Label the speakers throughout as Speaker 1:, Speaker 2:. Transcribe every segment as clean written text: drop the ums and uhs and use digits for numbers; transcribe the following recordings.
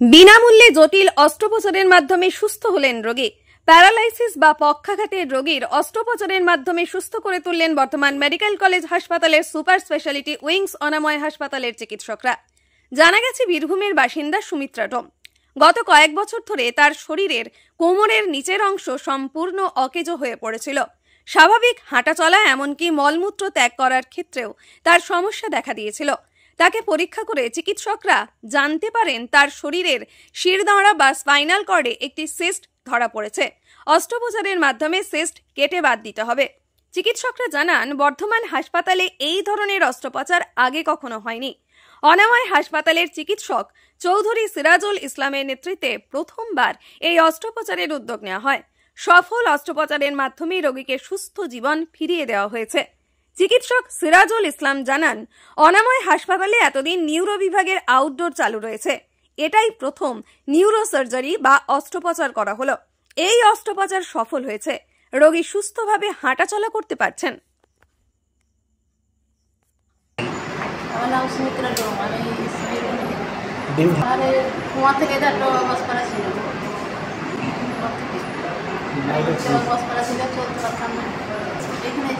Speaker 1: বিনামূল্যে জটিল অস্ত্রোপচারের মাধ্যমে সুস্থ হলেন রোগী। প্যারালাইসিস বা পক্ষাঘাতের রোগীর অস্ত্রোপচারের মাধ্যমে সুস্থ করে তুললেন বর্ধমান মেডিকেল কলেজ হাসপাতালের সুপার স্পেশালিটি উইংস অনাময় হাসপাতালের চিকিৎসকরা। জানা গেছে বীরভূমের বাসিন্দা সুমিত্রা ডোম। গত কয়েক বছর ধরে তার শরীরের কোমরের নিচের অংশ সম্পূর্ণ অকেজো হয়ে পড়েছিল। স্বাভাবিক হাঁটা চলা এমনকি মলমূত্র ত্যাগ করার ক্ষেত্রেও তার সমস্যা দেখা দিয়েছিল। তাকে পরীক্ষা করে চিকিৎসকরা জানতে পারেন তার শরীরের শিরদাঁড়া বা স্পাইনাল কর্ডে একটি সিস্ট ধরা পড়েছে। অস্ত্রোপচারের মাধ্যমে সিস্ট কেটে বাদ দিতে হবে। চিকিৎসকরা জানান, বর্ধমান হাসপাতালে এই ধরনের অস্ত্রোপচার আগে কখনো হয়নি। অনাময় হাসপাতালের চিকিৎসক চৌধুরী সিরাজুল ইসলামের নেতৃত্বে প্রথমবার এই অস্ত্রোপচারের উদ্যোগ নেওয়া হয়। সফল অস্ত্রোপচারের মাধ্যমে রোগীকে সুস্থ জীবন ফিরিয়ে দেওয়া হয়েছে। চিকিৎসক সিরাজুল ইসলাম জানান, অনাময় হাসপাতালে এতদিন নিউরো বিভাগের আউটডোর চালু রয়েছে। এটাই প্রথম নিউরো সার্জারি বা অস্ত্রোপচার করা হলো। এই অস্ত্রোপচার সফল হয়েছে, রোগী সুস্থভাবে হাঁটাচলা করতে পারছেন।
Speaker 2: আমার নাম সুমিত্রা ডোম। আমি কুমার থেকে বসপাড়া ছিল, বসপাড়া ছিল, চলতে পারতাম না। এখানে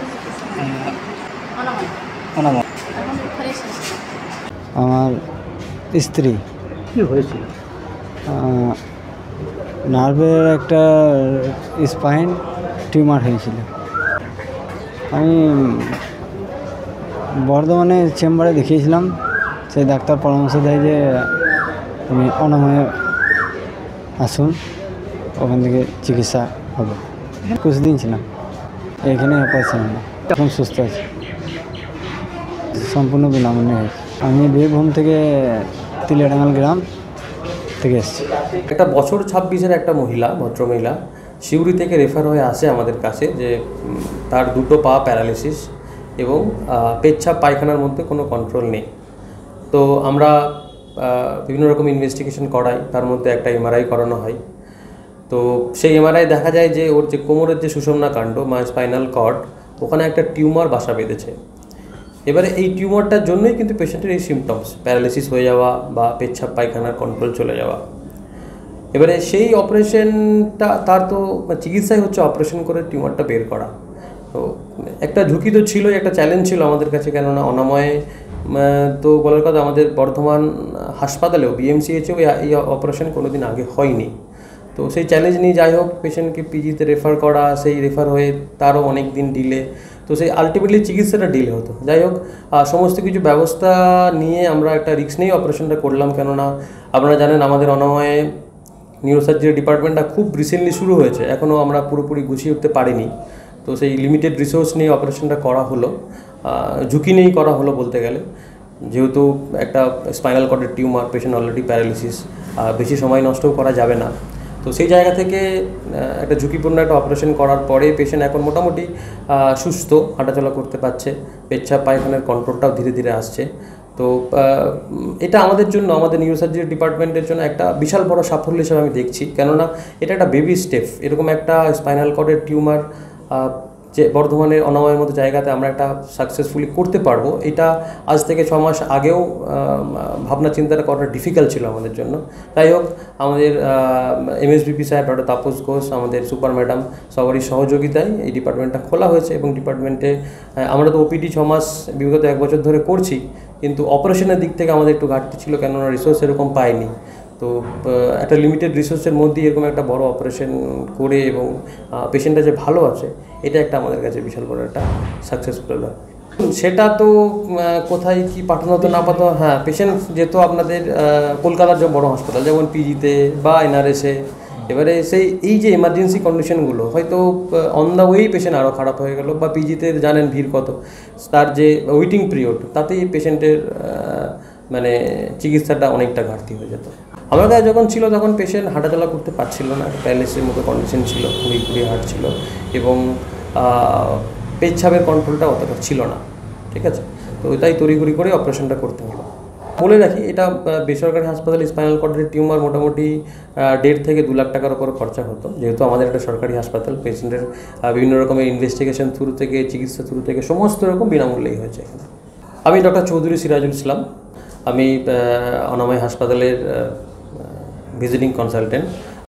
Speaker 3: আমার স্ত্রী
Speaker 4: কি হয়েছিল?
Speaker 3: নার্ভের একটা স্পাইন টিউমার হয়েছিল। আমি বর্ধমানে চেম্বারে দেখিয়েছিলাম। সেই ডাক্তার পরামর্শ দেয় যে তুমি অনাময়ে আসুন, ওখান থেকে চিকিৎসা হবে। কিছুদিন ছিলাম এখানে, পাচ্ছিলাম না। এখন সুস্থ আছি, সম্পূর্ণ বিনামূল্যে হয়েছে। আমি বীরভূম থেকে তিলিয়াডাঙ্গাল গ্রাম থেকে এসেছি।
Speaker 4: একটা বছর 26-এর একটা মহিলা, ভদ্রমহিলা শিউরি থেকে রেফার হয়ে আসে আমাদের কাছে যে তার দুটো পা প্যারালিসিস এবং পেচ্ছাপ পায়খানার মধ্যে কোনো কন্ট্রোল নেই। তো আমরা বিভিন্ন রকম ইনভেস্টিগেশন করাই, তার মধ্যে একটা এমআরআই করানো হয়। তো সেই এমআরআই দেখা যায় যে ওর যে কোমরের যে সুষুম্না কাণ্ড বা স্পাইনাল কর্ড, ওখানে একটা টিউমার বাসা বেঁধেছে। এবারে এই টিউমারটার জন্যই কিন্তু পেশেন্টের এই সিমটমস, প্যারালিসিস হয়ে যাওয়া বা পেচ্ছাপ পায়খানার কন্ট্রোল চলে যাওয়া। এবারে সেই অপারেশনটা তার তো চিকিৎসাই হচ্ছে অপারেশন করে টিউমারটা বের করা। তো একটা ঝুঁকি তো ছিলই, একটা চ্যালেঞ্জ ছিল আমাদের কাছে, কেননা অনাময়ে তো বলার কথা আমাদের বর্ধমান হাসপাতালেও বিএমসিএচেও এই অপারেশন কোনোদিন আগে হয়নি। তো সেই চ্যালেঞ্জ নিয়ে যাই হোক, পেশেন্টকে পিজিতে রেফার করা, সেই রেফার হয়ে তারও অনেক দিন ডিলে, তো সেই আলটিমেটলি চিকিৎসাটা ডিলে হতো। যাই হোক, সমস্ত কিছু ব্যবস্থা নিয়ে আমরা একটা রিস্ক নিয়েই অপারেশনটা করলাম। কেননা আপনারা জানেন আমাদের অনাময়ে নিউরোসার্জারি ডিপার্টমেন্টটা খুব রিসেন্টলি শুরু হয়েছে, এখনও আমরা পুরোপুরি গুছিয়ে উঠতে পারিনি। তো সেই লিমিটেড রিসোর্স নিয়ে অপারেশনটা করা হলো, ঝুঁকি নিয়েই করা হলো বলতে গেলে। যেহেতু একটা স্পাইনাল কর্ডের টিউমার, পেশেন্ট অলরেডি প্যারালিসিস, বেশি সময় নষ্টও করা যাবে না। তো সেই জায়গা থেকে একটা ঝুঁকিপূর্ণ একটা অপারেশন করার পরে পেশেন্ট এখন মোটামুটি সুস্থ, হাঁটাচলা করতে পারছে, পেচ্ছাপ পায়খানার কন্ট্রোলটাও ধীরে ধীরে আসছে। তো এটা আমাদের জন্য, আমাদের নিউরোসার্জারি ডিপার্টমেন্টের জন্য একটা বিশাল বড় সাফল্য হিসেবে আমি দেখছি। কেননা এটা একটা বেবি স্টেপ। এরকম একটা স্পাইনাল কর্ডের টিউমার যে বর্ধমানের অনাময়ের মতো জায়গাতে আমরা একটা সাকসেসফুলি করতে পারবো, এটা আজ থেকে 6 মাস আগেও ভাবনা চিন্তাটা করাটা ডিফিকাল্ট ছিল আমাদের জন্য। যাই হোক, আমাদের এমএসবিপি সাহেব, ডক্টর তাপস ঘোষ, আমাদের সুপার ম্যাডাম, সবারই সহযোগিতায় এই ডিপার্টমেন্টটা খোলা হয়েছে। এবং ডিপার্টমেন্টে আমরা তো ওপিডি 6 মাস বিগত 1 বছর ধরে করছি, কিন্তু অপারেশনের দিক থেকে আমাদের একটু ঘাটতি ছিল, কেননা রিসোর্স এরকম পাইনি। তো একটা লিমিটেড রিসোর্সের মধ্যেই এরকম একটা বড় অপারেশন করে এবং পেশেন্টটা যে ভালো আছে, এটা একটা আমাদের কাছে বিশাল বড় একটা সাকসেসফুল। সেটা তো কোথায় কি পাঠানো হতো না পাঠানো, হ্যাঁ, পেশেন্ট যেহেতু আপনাদের কলকাতার যে বড় হাসপাতাল যেমন পিজিতে বা এনআরএসে, এবারে এই যে এমার্জেন্সি কন্ডিশনগুলো হয়তো অন দ্য ওয়েই পেশেন্ট আরও খারাপ হয়ে গেল, বা পিজিতে জানেন ভিড় কত, তার যে ওয়েটিং পিরিয়ড, তাতেই পেশেন্টের মানে চিকিৎসাটা অনেকটা ঘাটতি হয়ে যেত। আমার কাছে যখন ছিল তখন পেশেন্ট হাঁটাচলা করতে পারছিল না, প্যারালাইসিসের মতো কন্ডিশন ছিল, ঘুরিয়ে ঘুরিয়ে হাঁটছিল এবং পেচ্ছাপের কন্ট্রোলটা অতটা ছিল না। ঠিক আছে, তো তাই তড়িঘড়ি করে অপারেশনটা করতে হলো। বলে রাখি, এটা বেসরকারি হাসপাতালে স্পাইনাল কর্ডের টিউমার মোটামুটি 1.5 থেকে 2 লাখ টাকার উপর খরচা হতো। যেহেতু আমাদের একটা সরকারি হাসপাতাল, পেশেন্টের বিভিন্ন রকমের ইনভেস্টিগেশন শুরু থেকে, চিকিৎসা শুরু থেকে সমস্ত রকম বিনামূল্যেই হয়েছে এখানে। আমি ডক্টর চৌধুরী সিরাজুল ইসলাম। আমি অনাময় হাসপাতালের ভিজিটিং কনসালটেন্ট